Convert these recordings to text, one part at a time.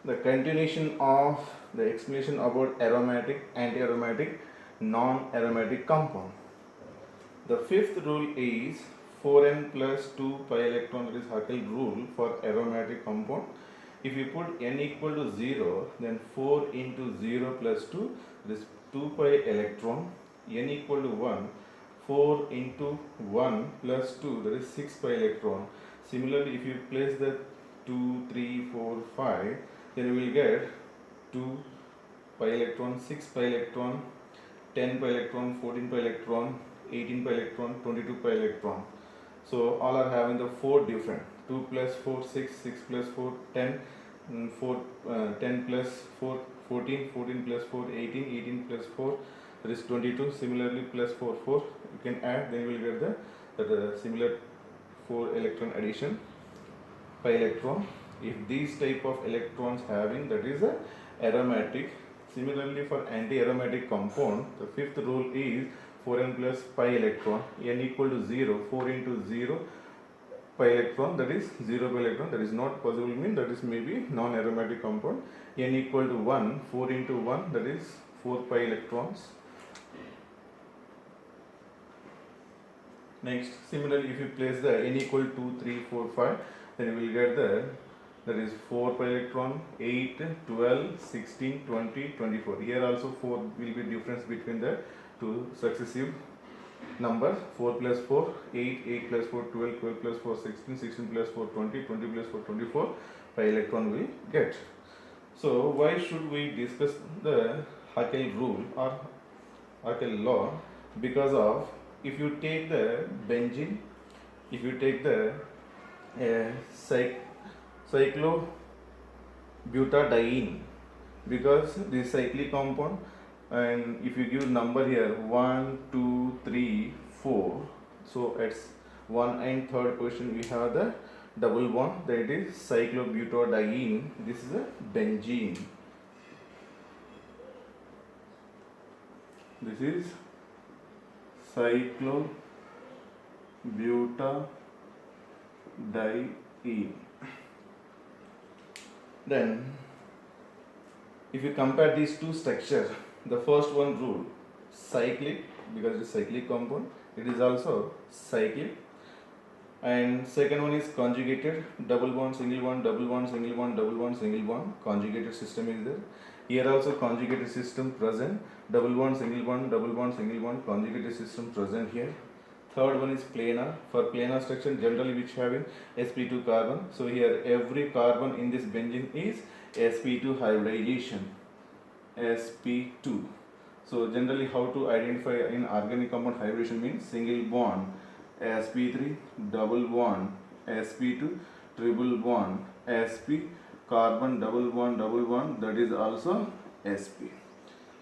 the continuation of the explanation about aromatic, anti-aromatic, non-aromatic compound. The fifth rule is 4n plus 2 pi electron, that is Haeckel rule for aromatic compound. If you put n equal to 0, then 4 into 0 plus 2, that is 2 pi electron. N equal to 1, 4 into 1 plus 2, that is 6 pi electron. Similarly, if you place the 2, 3, 4, 5, then you will get 2 pi electron, 6 pi electron, 10 pi electron, 14 pi electron, 18 pi electron, 22 pi electron. So all are having the 4 different. 2 plus 4, 6, 6 plus 4, 10, 10 plus 4, 14, 14 plus 4, 18, 18 plus 4, that is 22. Similarly, plus 4, 4, you can add, then you will get the similar 4 electron addition pi electron. If these type of electrons having, that is a aromatic. Similarly, for anti-aromatic compound, the fifth rule is 4n plus pi electron, n equal to 0, 4 into 0 pi electron, that is 0 pi electron, that is not possible, mean that is maybe non-aromatic compound. N equal to 1, 4 into 1, that is 4 pi electrons. Next, similarly, if you place the n equal to 2, 3, 4, 5, then you will get that is 4 pi electron, 8, 12, 16, 20, 24. Here also 4 will be difference between the two successive number. 4 plus 4, 8, 8 plus 4, 12, 12 plus 4, 16, 16 plus 4, 20, 20 plus 4, 24 pi electron we get. So why should we discuss the Haeckel rule or Haeckel law? Because of, if you take the benzene, if you take the cyclobutadiene, because this cyclic compound, and if you give number here 1, 2, 3, 4, so at 1 and 3rd position we have the double bond, that is cyclobutadiene. This is a benzene. This is cyclobutadiene. Then if you compare these two structures, the first one rule cyclic, because it is cyclic compound, it is also cyclic. And second one is conjugated, double bond, single bond, double bond, single bond, double bond, single bond, conjugated system is there. Here also conjugated system present, double bond, single bond, double bond, single bond, conjugated system present here. Third one is planar. For planar structure, generally which having sp2 carbon. So here every carbon in this benzene is sp2 hybridization. sp2. So generally how to identify in organic compound hybridization means single bond sp3, double bond sp2, triple bond sp, carbon double bond, that is also sp.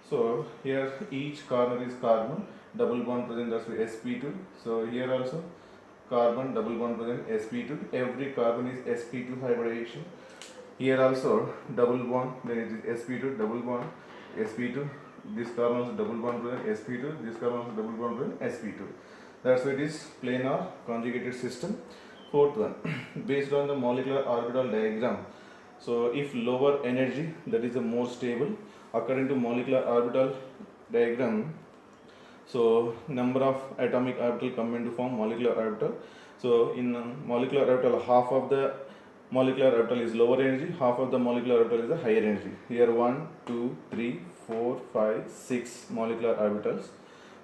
So here each corner is carbon, double bond present, that's sp2. So here also carbon double bond present sp2. Every carbon is sp2 hybridization. Here also double bond, then it is sp2, double bond sp2. This carbon also double bond present sp2. This carbon also double bond present sp2. That's why it is planar conjugated system. Fourth one, based on the molecular orbital diagram. So if lower energy, that is the more stable, according to molecular orbital diagram. So number of atomic orbital come into form molecular orbital. So in molecular orbital, half of the molecular orbital is lower energy, half of the molecular orbital is the higher energy. Here 1, 2, 3, 4, 5, 6 molecular orbitals,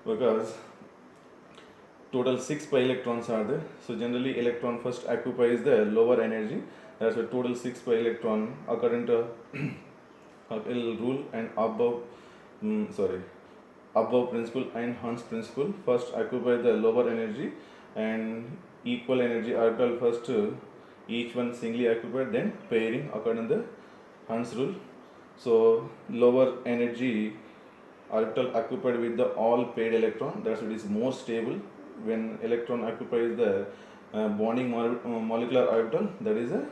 because total 6 pi electrons are there. So generally electron first occupies the lower energy. That's a total 6 pi electron according to Haeckel rule and above principle and Hund's principle. First occupy the lower energy and equal energy orbital first each one singly occupied, then pairing according to the Hund's rule. So lower energy orbital occupied with the all paired electron, that's it is more stable. When electron occupies the bonding molecular orbital, that is a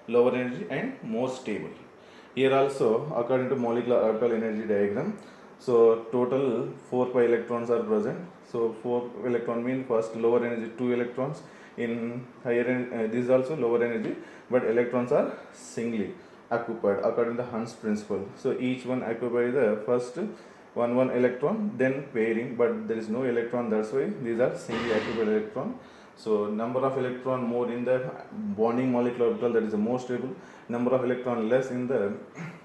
lower energy and more stable. Here also according to molecular orbital energy diagram, so total 4 pi electrons are present. So 4 electron mean first lower energy 2 electrons, in higher this is also lower energy, but electrons are singly. occupied according to the Hund's principle. So each one occupies the first one electron, then pairing, but there is no electron, that's why these are singly occupied electron. So number of electron more in the bonding molecular orbital, that is the more stable. Number of electron less in the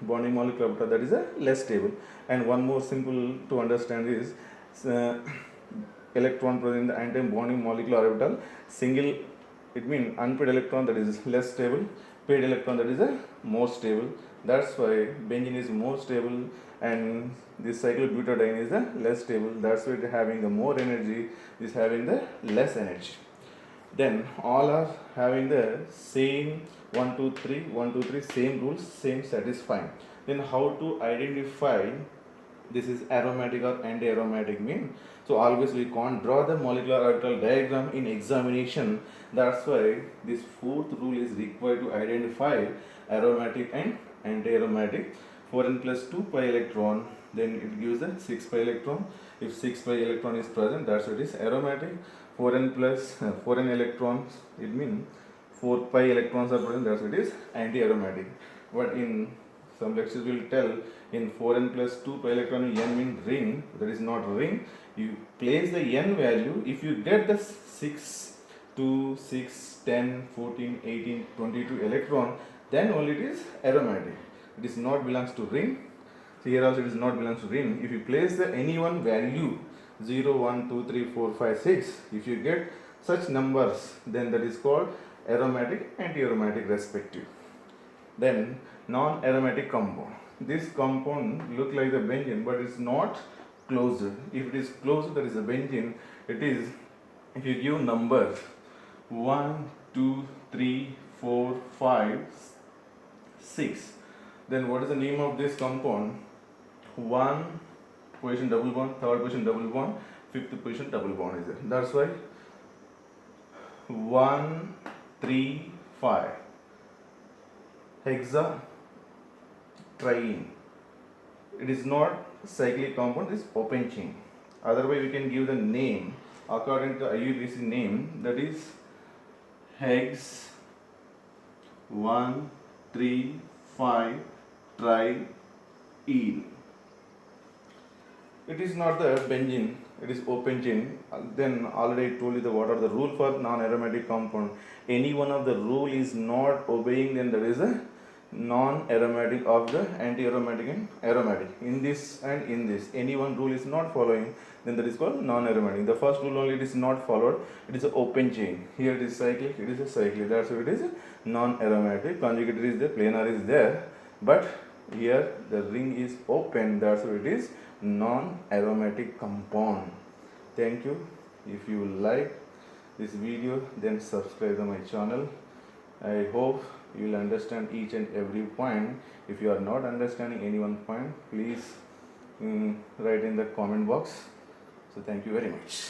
bonding molecular orbital, that is a less stable. And one more simple to understand is electron present in the anti-bonding molecular orbital, single, it means unpaired electron, that is less stable, paired electron, that is a more stable. That's why benzene is more stable and this cyclobutadiene is the less stable. That's why it having the more energy, is having the less energy. Then all are having the same 1 2 3 1 2 3 same rules, same satisfying. Then how to identify this is aromatic or anti-aromatic mean? So always we can't draw the molecular orbital diagram in examination. That's why this fourth rule is required to identify aromatic and anti-aromatic. 4n plus 2 pi electron, then it gives a 6 pi electron. If 6 pi electron is present, that's what is aromatic. 4n plus 4n electrons, it means 4 pi electrons are present, that's what is anti-aromatic. But in some lectures will tell in 4n plus 2 pi electron, n means ring, that is not ring. You place the n value, if you get the 6, 2, 6, 10, 14, 18, 22 electron, then only it is aromatic. It is not belongs to ring. So here also it is not belongs to ring. If you place the any one value 0, 1, 2, 3, 4, 5, 6, if you get such numbers, then that is called aromatic, anti-aromatic respective. Then non-aromatic compound. This compound look like the benzene, but it's not closed. If it is closed, that is a benzene. It is, if you give numbers 1, 2, 3, 4, 5, 6, then what is the name of this compound? 1 position double bond, third position double bond, fifth position double bond is there. That's why 1, 3, 5 hexa triene. It is not cyclic compound, it is open chain. Otherwise we can give the name according to IUPAC name, that is hex 1, 3, 5 triene. It is not the benzene, it is open chain. Then already I told you what are the rule for non-aromatic compound. Any one of the rule is not obeying, then there is a non-aromatic of the anti-aromatic and aromatic. In this and in this, any one rule is not following, then that is called non-aromatic. The first rule only it is not followed, it is an open chain. Here it is cyclic, it is a cyclic. That's why it is non-aromatic. Conjugated is there, planar is there, but here the ring is open, that's why it is non-aromatic compound. Thank you. If you like this video, then subscribe to my channel. I hope you will understand each and every point. If you are not understanding any one point, please write in the comment box. So thank you very much.